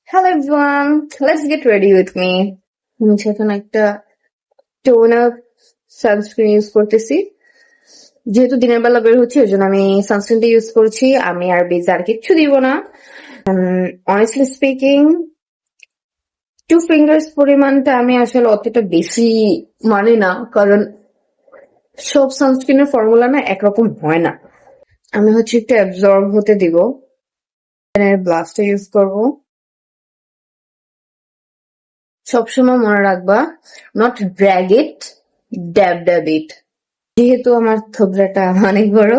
Hello everyone, let's get ready with me. আমি এখন একটা টোনার সানস্ক্রিন ইউজ করতেছি। যেহেতু দিনের বেলা বের হচ্ছে ওই জন্য আমি সানস্ক্রিনটা ইউজ করছি। আমি আর বেজ আর কিচ্ছু দিব না। অনেস্টলি স্পিকিং, 2 ফিঙ্গার্স পরিমাণটা আমি আসলে অতটা বেশি মানি না, কারণ সব সানস্ক্রিনের ফর্মুলা না একরকম হয় না। আমি একটু অ্যাবজর্ব হতে দিব। ব্লাশটা ইউজ করবো। সবসময় মনে রাখবা, নট ড্র্যাগ ইট, ড্যাব ইট। যেহেতু আমার থোবরাটা অনেক বড়,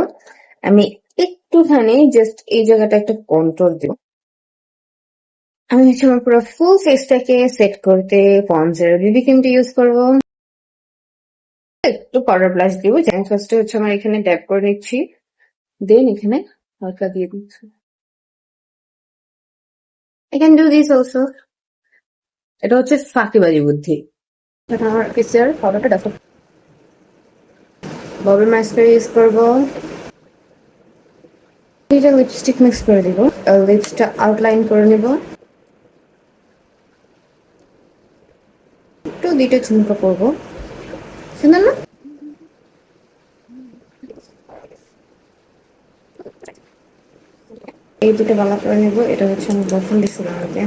আমি একটুখানি জাস্ট এই জায়গাটা একটা কন্ট্রোল দিব। আমি আমার পুরো ফুল ফেসটাকে সেট করতে পন্ডসের বিবি ক্রিমটা ইউজ করবো। একটু পাউডার ব্লাশ দিব। ফার্স্টে আমার এখানে ড্যাব করে নিচ্ছি, দেন এখানে হালকা দিয়ে দিচ্ছি। I can do this also. এটা ফাঁকিবাজি বুদ্ধি। আমার ফেসের পাউডারটা দেখো, ববি মাস্কারা ইউজ করবো। এটা লিপস্টিক মিক্স করে দিব, লিপসটা আউটলাইন করে নিব। একটু দুইটা ঝুমকা করবো, সুন্দর না? এই দুটো বালা করে নেব। এটা আমি বফন দিছিলাম আগে।